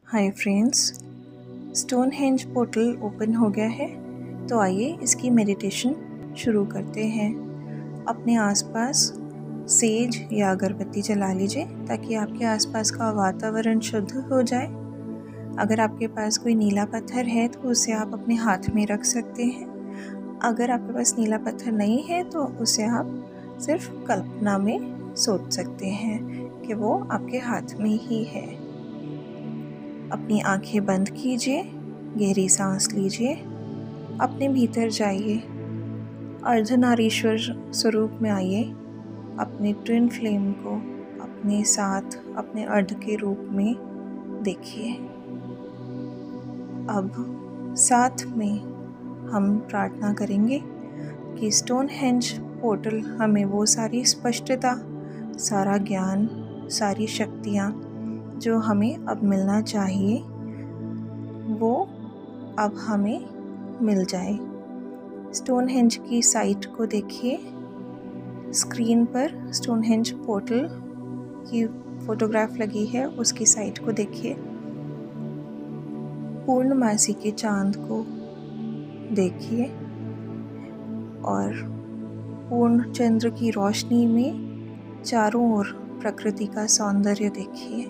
Hi friends, Stonehenge portal open हो गया है। तो आइए इसकी मेडिटेशन शुरू करते हैं। अपने आसपास सेज या अगरबत्ती जला लीजिए ताकि आपके आसपास का वातावरण शुद्ध हो जाए। अगर आपके पास कोई नीला पत्थर है तो उसे आप अपने हाथ में रख सकते हैं। अगर आपके पास नीला पत्थर नहीं है तो उसे आप सिर्फ कल्पना में सोच सकते हैं कि वो आपके हाथ में ही है। अपनी आंखें बंद कीजिए, गहरी सांस लीजिए, अपने भीतर जाइए, अर्धनारीश्वर स्वरूप में आइए। अपने ट्विन फ्लेम को अपने साथ अपने अर्ध के रूप में देखिए। अब साथ में हम प्रार्थना करेंगे कि स्टोनहेंज पोर्टल हमें वो सारी स्पष्टता, सारा ज्ञान, सारी शक्तियाँ जो हमें अब मिलना चाहिए वो अब हमें मिल जाए। स्टोनहेंज की साइट को देखिए। स्क्रीन पर स्टोनहेंज पोर्टल की फोटोग्राफ लगी है, उसकी साइट को देखिए। पूर्णमासी के चांद को देखिए और पूर्ण चंद्र की रोशनी में चारों ओर प्रकृति का सौंदर्य देखिए।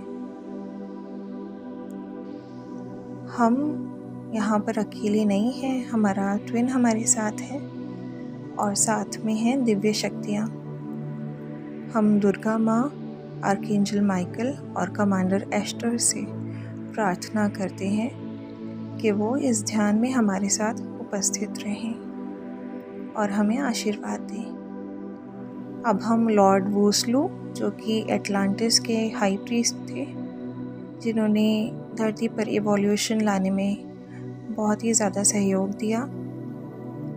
हम यहाँ पर अकेले नहीं हैं, हमारा ट्विन हमारे साथ है और साथ में हैं दिव्य शक्तियाँ। हम दुर्गा माँ, आर्कएंजल माइकल और कमांडर एस्टर से प्रार्थना करते हैं कि वो इस ध्यान में हमारे साथ उपस्थित रहें और हमें आशीर्वाद दें। अब हम लॉर्ड वूसलू, जो कि एटलांटिस के हाई प्रीस्ट थे, जिन्होंने धरती पर इवोल्यूशन लाने में बहुत ही ज़्यादा सहयोग दिया,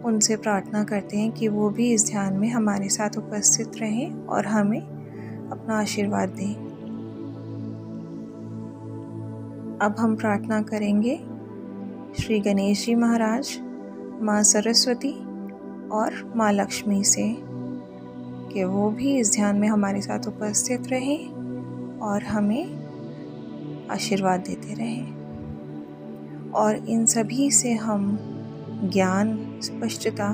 उनसे प्रार्थना करते हैं कि वो भी इस ध्यान में हमारे साथ उपस्थित रहें और हमें अपना आशीर्वाद दें। अब हम प्रार्थना करेंगे श्री गणेश जी महाराज, माँ सरस्वती और माँ लक्ष्मी से कि वो भी इस ध्यान में हमारे साथ उपस्थित रहें और हमें आशीर्वाद देते रहें। और इन सभी से हम ज्ञान, स्पष्टता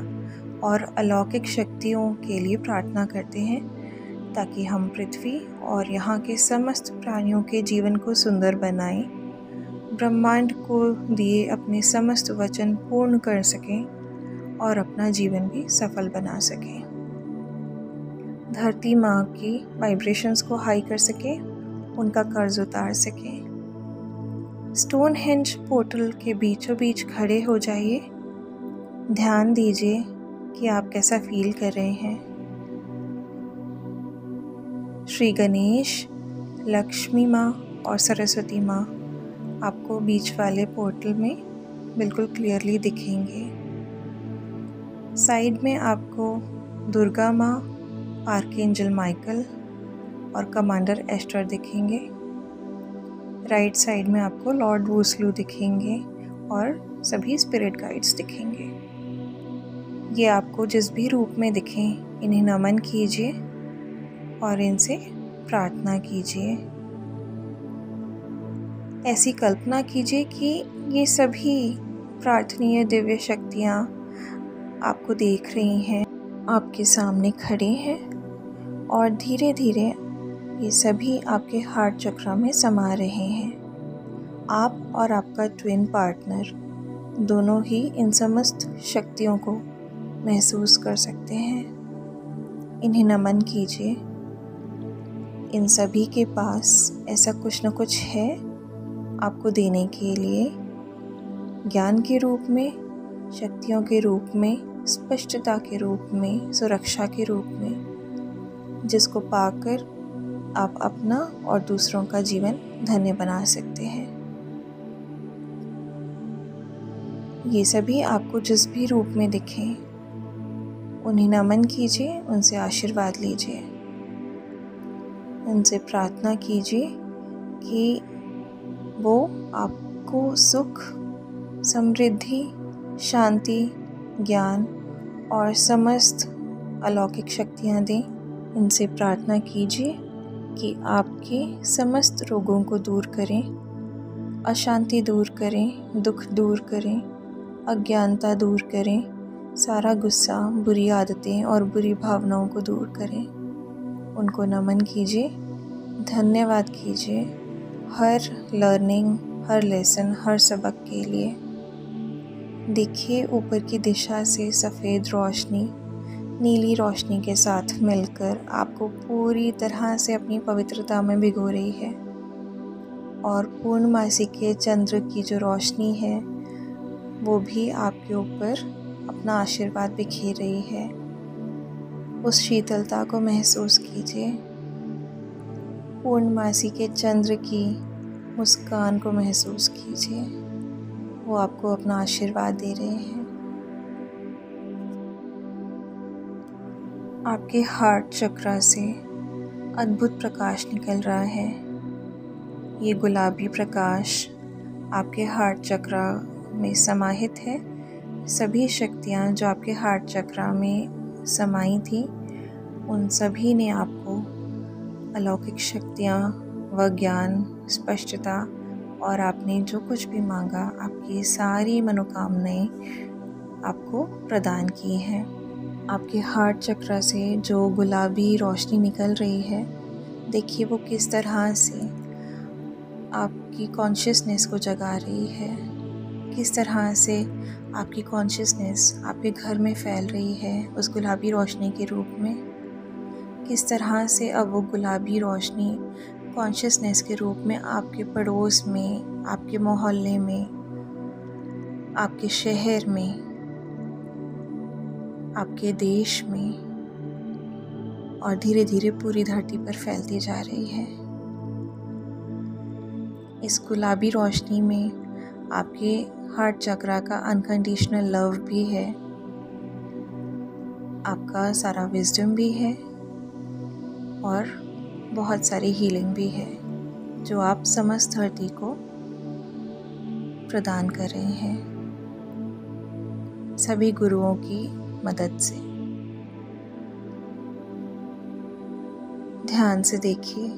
और अलौकिक शक्तियों के लिए प्रार्थना करते हैं ताकि हम पृथ्वी और यहाँ के समस्त प्राणियों के जीवन को सुंदर बनाएं, ब्रह्मांड को दिए अपने समस्त वचन पूर्ण कर सकें और अपना जीवन भी सफल बना सकें। धरती माँ की वाइब्रेशंस को हाई कर सकें, उनका कर्ज उतार सकें। स्टोनहेंज पोर्टल के बीचों बीच खड़े हो जाइए। ध्यान दीजिए कि आप कैसा फील कर रहे हैं। श्री गणेश, लक्ष्मी माँ और सरस्वती माँ आपको बीच वाले पोर्टल में बिल्कुल क्लियरली दिखेंगे। साइड में आपको दुर्गा माँ, आर्कएंजल माइकल और कमांडर एस्टर दिखेंगे। राइट साइड में आपको लॉर्ड वूसलू दिखेंगे और सभी स्पिरिट गाइड्स दिखेंगे। ये आपको जिस भी रूप में दिखें, इन्हें नमन कीजिए और इनसे प्रार्थना कीजिए। ऐसी कल्पना कीजिए कि ये सभी प्रार्थनीय दिव्य शक्तियाँ आपको देख रही हैं, आपके सामने खड़े हैं और धीरे धीरे ये सभी आपके हार्ट चक्र में समा रहे हैं। आप और आपका ट्विन पार्टनर दोनों ही इन समस्त शक्तियों को महसूस कर सकते हैं। इन्हें नमन कीजिए। इन सभी के पास ऐसा कुछ न कुछ है आपको देने के लिए, ज्ञान के रूप में, शक्तियों के रूप में, स्पष्टता के रूप में, सुरक्षा के रूप में, जिसको पाकर आप अपना और दूसरों का जीवन धन्य बना सकते हैं। ये सभी आपको जिस भी रूप में दिखें, उन्हें नमन कीजिए, उनसे आशीर्वाद लीजिए, उनसे प्रार्थना कीजिए कि वो आपको सुख, समृद्धि, शांति, ज्ञान और समस्त अलौकिक शक्तियाँ दें। इनसे प्रार्थना कीजिए कि आपके समस्त रोगों को दूर करें, अशांति दूर करें, दुख दूर करें, अज्ञानता दूर करें, सारा गुस्सा, बुरी आदतें और बुरी भावनाओं को दूर करें। उनको नमन कीजिए, धन्यवाद कीजिए हर लर्निंग, हर लेसन, हर सबक के लिए। देखिए ऊपर की दिशा से सफ़ेद रोशनी नीली रोशनी के साथ मिलकर आपको पूरी तरह से अपनी पवित्रता में भिगो रही है, और पूर्णमासी के चंद्र की जो रोशनी है वो भी आपके ऊपर अपना आशीर्वाद बिखेर रही है। उस शीतलता को महसूस कीजिए। पूर्णमासी के चंद्र की मुस्कान को महसूस कीजिए, वो आपको अपना आशीर्वाद दे रहे हैं। आपके हार्ट चक्रा से अद्भुत प्रकाश निकल रहा है। ये गुलाबी प्रकाश आपके हार्ट चक्रा में समाहित है। सभी शक्तियाँ जो आपके हार्ट चक्रा में समाई थी, उन सभी ने आपको अलौकिक शक्तियाँ व ज्ञान, स्पष्टता और आपने जो कुछ भी मांगा, आपकी सारी मनोकामनाएं आपको प्रदान की हैं। आपके हार्ट चक्र से जो गुलाबी रोशनी निकल रही है, देखिए वो किस तरह से आपकी कॉन्शियसनेस को जगा रही है, किस तरह से आपकी कॉन्शियसनेस आपके घर में फैल रही है उस गुलाबी रोशनी के रूप में। किस तरह से अब वो गुलाबी रोशनी कॉन्शियसनेस के रूप में आपके पड़ोस में, आपके मोहल्ले में, आपके शहर में, आपके देश में और धीरे धीरे पूरी धरती पर फैलती जा रही है। इस गुलाबी रोशनी में आपके हार्ट चक्रा का अनकंडीशनल लव भी है, आपका सारा विजडम भी है और बहुत सारी हीलिंग भी है जो आप समस्त धरती को प्रदान कर रहे हैं सभी गुरुओं की मदद से। ध्यान से देखिए,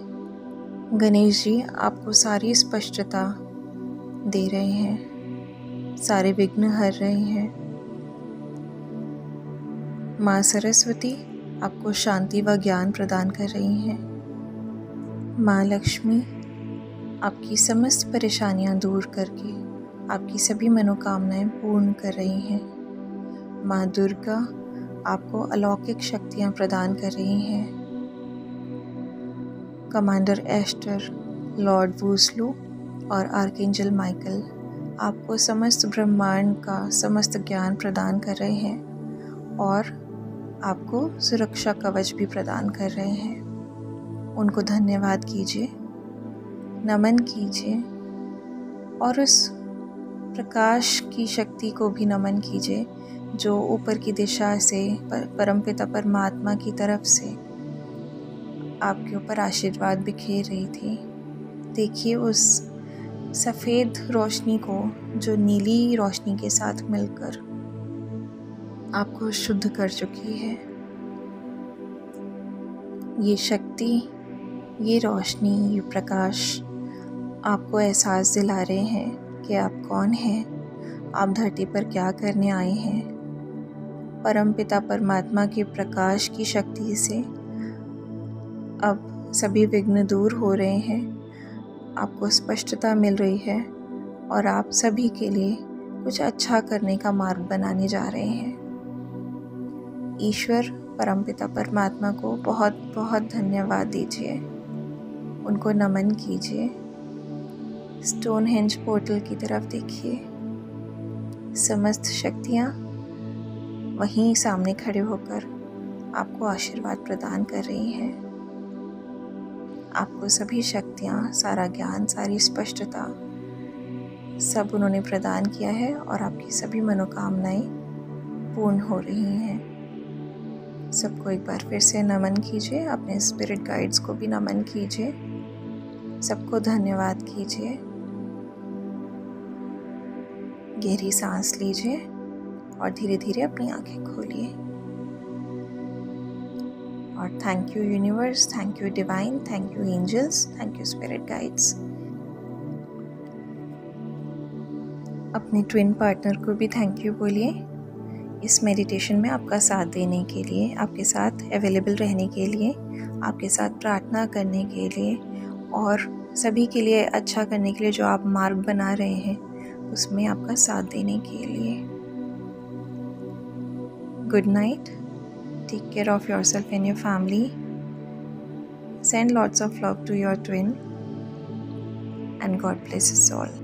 गणेश जी आपको सारी स्पष्टता दे रहे हैं, सारे विघ्न हर रहे हैं। माँ सरस्वती आपको शांति व ज्ञान प्रदान कर रही हैं। माँ लक्ष्मी आपकी समस्त परेशानियां दूर करके आपकी सभी मनोकामनाएं पूर्ण कर रही हैं। माँ दुर्गा आपको अलौकिक शक्तियां प्रदान कर रही हैं। कमांडर एस्टर, लॉर्ड वूसलू और आर्कएंजल माइकल आपको समस्त ब्रह्मांड का समस्त ज्ञान प्रदान कर रहे हैं और आपको सुरक्षा कवच भी प्रदान कर रहे हैं। उनको धन्यवाद कीजिए, नमन कीजिए और उस प्रकाश की शक्ति को भी नमन कीजिए जो ऊपर की दिशा से परमपिता परमात्मा की तरफ से आपके ऊपर आशीर्वाद बिखेर रही थी। देखिए उस सफ़ेद रोशनी को जो नीली रोशनी के साथ मिलकर आपको शुद्ध कर चुकी है। ये शक्ति, ये रोशनी, ये प्रकाश आपको एहसास दिला रहे हैं कि आप कौन हैं, आप धरती पर क्या करने आए हैं। परमपिता परमात्मा के प्रकाश की शक्ति से अब सभी विघ्न दूर हो रहे हैं, आपको स्पष्टता मिल रही है और आप सभी के लिए कुछ अच्छा करने का मार्ग बनाने जा रहे हैं। ईश्वर परमपिता परमात्मा को बहुत बहुत धन्यवाद दीजिए, उनको नमन कीजिए। स्टोनहेंज पोर्टल की तरफ देखिए, समस्त शक्तियाँ वहीं सामने खड़े होकर आपको आशीर्वाद प्रदान कर रही हैं। आपको सभी शक्तियाँ, सारा ज्ञान, सारी स्पष्टता सब उन्होंने प्रदान किया है और आपकी सभी मनोकामनाएं पूर्ण हो रही हैं। सबको एक बार फिर से नमन कीजिए, अपने स्पिरिट गाइड्स को भी नमन कीजिए, सबको धन्यवाद कीजिए। गहरी सांस लीजिए और धीरे धीरे अपनी आंखें खोलिए। और thank you universe, thank you divine, thank you angels, thank you spirit guides. अपने ट्विन पार्टनर को भी थैंक यू बोलिए इस मेडिटेशन में आपका साथ देने के लिए, आपके साथ अवेलेबल रहने के लिए, आपके साथ प्रार्थना करने के लिए और सभी के लिए अच्छा करने के लिए जो आप मार्ग बना रहे हैं उसमें आपका साथ देने के लिए। Good night, take care of yourself and your family, send lots of love to your twin and God bless us all.